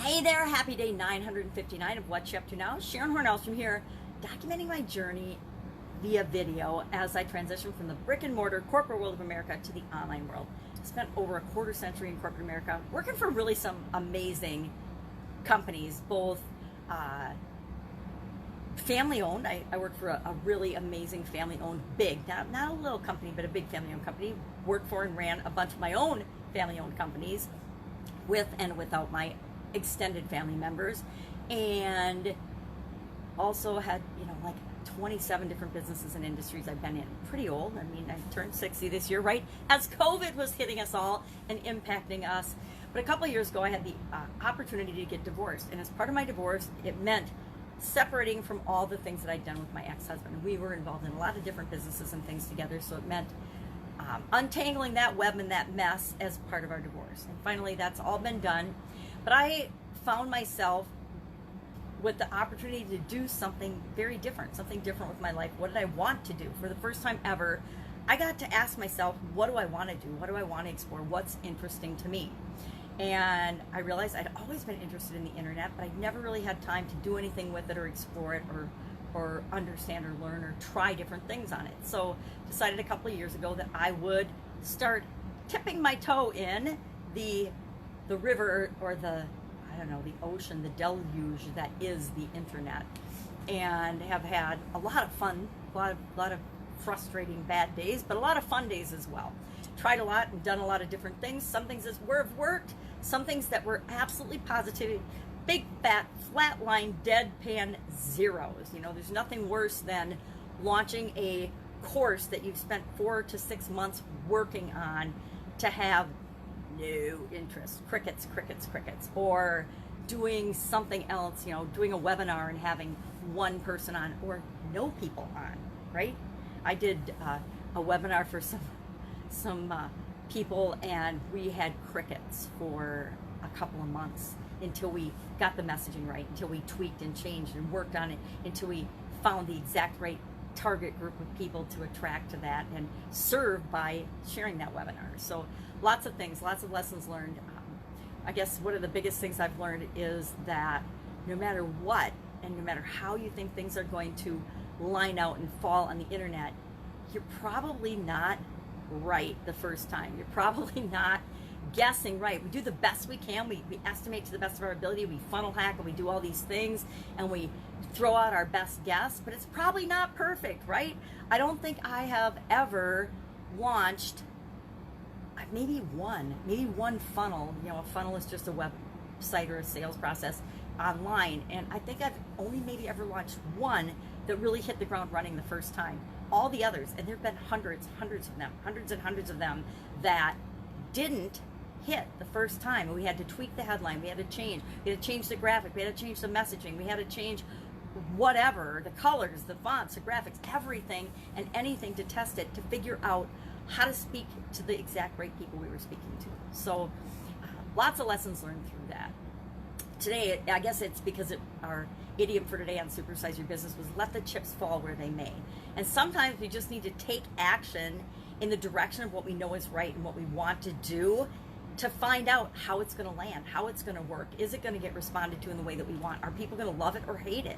Hey there, happy day 959 of What You Up To Now. Sharon Horne-Ellstrom here, documenting my journey via video as I transition from the brick and mortar corporate world of America to the online world. I spent over a quarter century in corporate America working for really some amazing companies, both family-owned. I worked for a really amazing family-owned, big, not a little company, but a big family-owned company. Worked for and ran a bunch of my own family-owned companies with and without my extended family members, and also had, like 27 different businesses and industries I've been in. Pretty old. I mean, I turned 60 this year, right as COVID was hitting us all and impacting us. But a couple of years ago, I had the opportunity to get divorced, and as part of my divorce, it meant separating from all the things that I'd done with my ex-husband. We were involved in a lot of different businesses and things together, so it meant untangling that web and that mess as part of our divorce. And finally, that's all been done. But I found myself with the opportunity to do something very different, something different with my life. What did I want to do? For the first time ever, I got to ask myself, what do I want to do? What do I want to explore? What's interesting to me? And I realized I'd always been interested in the internet, but I never really had time to do anything with it or explore it or understand or learn or try different things on it. So decided a couple of years ago that I would start tipping my toe in the river or the ocean, the deluge that is the internet, and have had a lot of fun, a lot of frustrating bad days, but a lot of fun days as well. Tried a lot and done a lot of different things. Some things that have worked, some things that were absolutely positive, big fat flatline deadpan zeros. There's nothing worse than launching a course that you've spent 4 to 6 months working on to have no interest, crickets, or doing something else, doing a webinar and having one person on or no people on, right? I did a webinar for some people, and we had crickets for a couple of months until we got the messaging right, until we tweaked and changed and worked on it, until we found the exact right target group of people to attract to that and serve by sharing that webinar. So lots of things, lots of lessons learned. I guess one of the biggest things I've learned is that no matter what and no matter how you think things are going to line out and fall on the internet, you're probably not right the first time. You're probably not guessing right. We do the best we can. We estimate to the best of our ability. We funnel hack and we do all these things and we throw out our best guess, but it's probably not perfect, right? I don't think I have ever launched maybe one funnel. A funnel is just a website or a sales process online, and I think I've only maybe ever launched one that really hit the ground running the first time. All the others, and there have been hundreds and hundreds of them that didn't hit the first time, and we had to tweak the headline, we had to change the graphic, we had to change the messaging, we had to change whatever, the colors, the fonts, the graphics, everything and anything to test it, to figure out how to speak to the exact right people we were speaking to. So lots of lessons learned through that. Today, I guess it's because our idiom for today on Supersize Your Business was let the chips fall where they may. And sometimes we just need to take action in the direction of what we know is right and what we want to do, to find out how it's going to land, how it's going to work. Is it going to get responded to in the way that we want? Are people going to love it or hate it?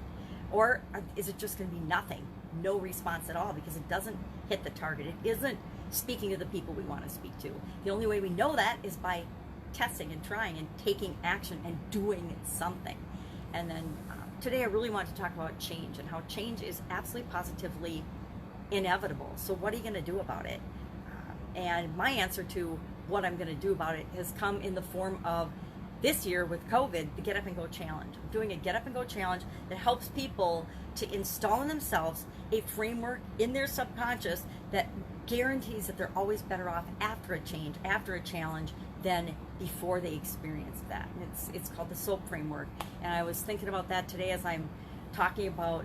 Or is it just going to be nothing, no response at all, because it doesn't hit the target? It isn't speaking to the people we want to speak to. The only way we know that is by testing and trying and taking action and doing something. And then today I really want to talk about change and how change is absolutely positively inevitable. So what are you going to do about it? And my answer to what I'm going to do about it has come in the form of this year with COVID, the Get Up and Go Challenge. I'm doing a Get Up and Go Challenge that helps people to install in themselves a framework in their subconscious that guarantees that they're always better off after a change, after a challenge, than before they experience that. And it's called the SOAP framework. And I was thinking about that today as I'm talking about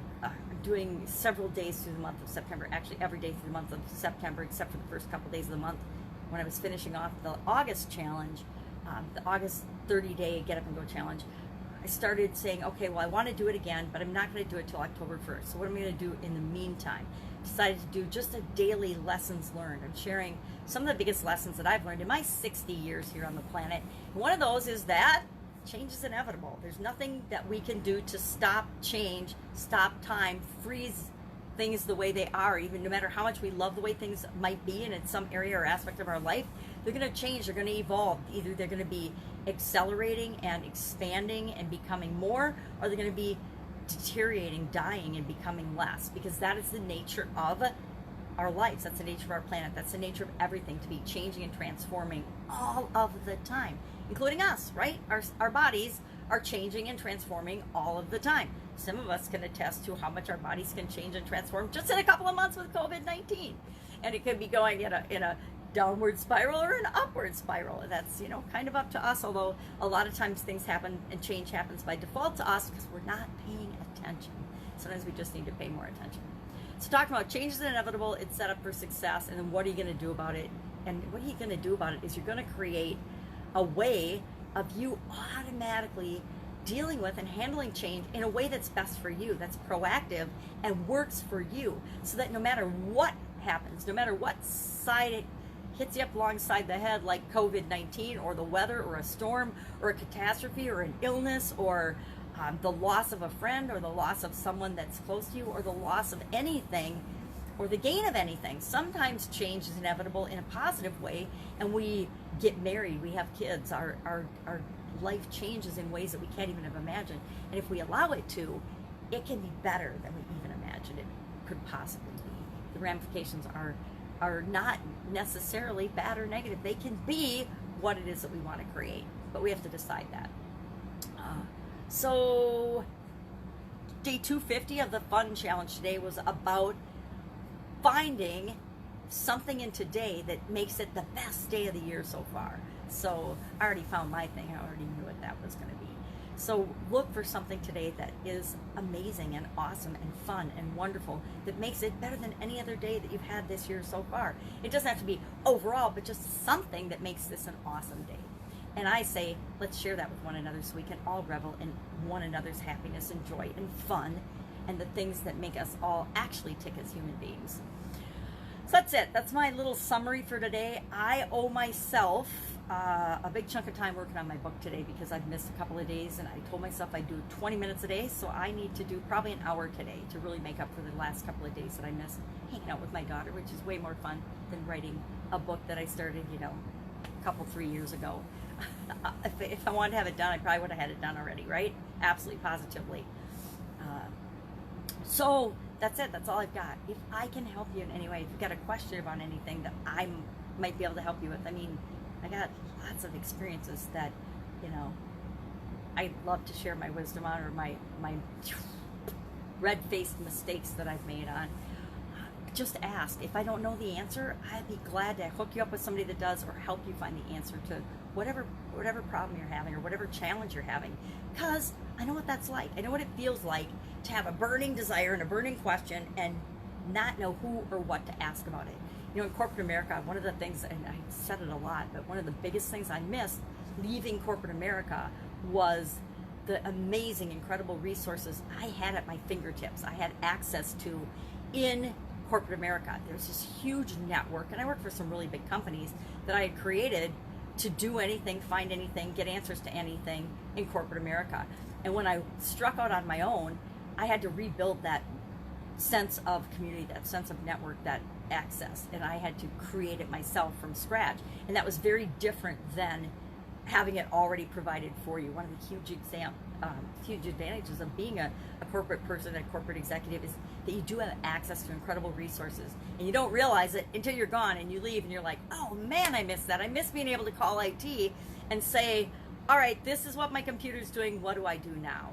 doing several days through the month of September, actually every day through the month of September, except for the first couple days of the month when I was finishing off the August challenge, the August 30-day Get Up and Go Challenge. I started saying, okay, well, I want to do it again, but I'm not going to do it till October 1st. So what am I going to do in the meantime? Decided to do just a daily lessons learned. I'm sharing some of the biggest lessons that I've learned in my 60 years here on the planet. And one of those is that change is inevitable. There's nothing that we can do to stop change, stop time, freeze things the way they are. Even no matter how much we love the way things might be and in some area or aspect of our life, they're going to change, they're going to evolve. Either they're going to be accelerating and expanding and becoming more, or they're going to be deteriorating, dying, and becoming less, because that is the nature of our lives. That's the nature of our planet. That's the nature of everything, to be changing and transforming all of the time, including us, right? Our bodies are changing and transforming all of the time. Some of us can attest to how much our bodies can change and transform just in a couple of months with COVID-19. And it could be going in a downward spiral or an upward spiral. That's, kind of up to us, although a lot of times things happen and change happens by default to us because we're not paying attention. Sometimes we just need to pay more attention. So talking about change is inevitable, it's set up for success, and then what are you going to do about it? And what are you going to do about it is you're going to create a way of you automatically dealing with and handling change in a way that's best for you, that's proactive and works for you, so that no matter what happens, no matter what side it hits you up alongside the head, like COVID-19 or the weather or a storm or a catastrophe or an illness or the loss of a friend or the loss of someone that's close to you or the loss of anything or the gain of anything. Sometimes change is inevitable in a positive way, and we get married, we have kids, our life changes in ways that we can't even have imagined. And if we allow it to, it can be better than we even imagined it could possibly be. The ramifications are not necessarily bad or negative. They can be what it is that we want to create, but we have to decide that. So day 250 of the fun challenge today was about finding something in today that makes it the best day of the year so far. So I already found my thing. I already knew what that was going to be. So look for something today that is amazing and awesome and fun and wonderful, that makes it better than any other day that you've had this year so far. It doesn't have to be overall, but just something that makes this an awesome day. And I say, let's share that with one another so we can all revel in one another's happiness and joy and fun and the things that make us all actually tick as human beings. So that's it. That's my little summary for today. I owe myself a big chunk of time working on my book today because I've missed a couple of days, and I told myself I'd do 20 minutes a day, so I need to do probably an hour today to really make up for the last couple of days that I missed hanging out with my daughter, which is way more fun than writing a book that I started, a couple, 3 years ago. If I wanted to have it done, I probably would have had it done already, right? Absolutely, positively. So that's it. That's all I've got. If I can help you in any way, if you've got a question about anything that I might be able to help you with, I got lots of experiences that, I'd love to share my wisdom on, or my red-faced mistakes that I've made on. Just ask. If I don't know the answer, I'd be glad to hook you up with somebody that does, or help you find the answer to whatever problem you're having or whatever challenge you're having. Because I know what that's like. I know what it feels like to have a burning desire and a burning question and not know who or what to ask about it. In corporate America, one of the things, and I said it a lot, but one of the biggest things I missed leaving corporate America was the amazing, incredible resources I had at my fingertips. I had access to in corporate America. There's this huge network, and I work for some really big companies that I had created to do anything, find anything, get answers to anything in corporate America. And when I struck out on my own, I had to rebuild that sense of community, that sense of network, that access, and I had to create it myself from scratch. And that was very different than having it already provided for you. One of the huge advantages of being a corporate person, a corporate executive, is that you do have access to incredible resources, and you don't realize it until you're gone and you leave and you're like, oh man, I miss that. I miss being able to call IT and say, all right, this is what my computer's doing, what do I do now?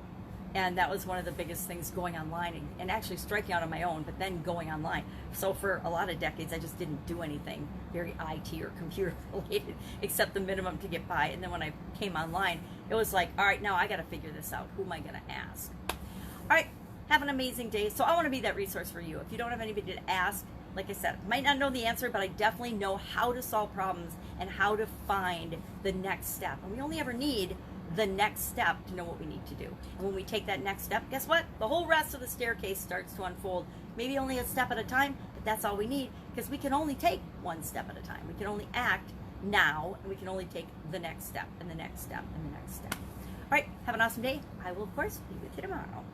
And that was one of the biggest things, going online and actually striking out on my own, but then going online. So for a lot of decades, I just didn't do anything very IT or computer related, except the minimum to get by. And then when I came online, it was like, all right, now I got to figure this out. Who am I going to ask? All right, have an amazing day. So I want to be that resource for you. If you don't have anybody to ask, like I said, I might not know the answer, but I definitely know how to solve problems and how to find the next step. And we only ever need the next step to know what we need to do. And when we take that next step, guess what? The whole rest of the staircase starts to unfold. Maybe only a step at a time, but that's all we need, because we can only take one step at a time. We can only act now, and we can only take the next step and the next step and the next step. right, have an awesome day. I will, of course, be with you tomorrow.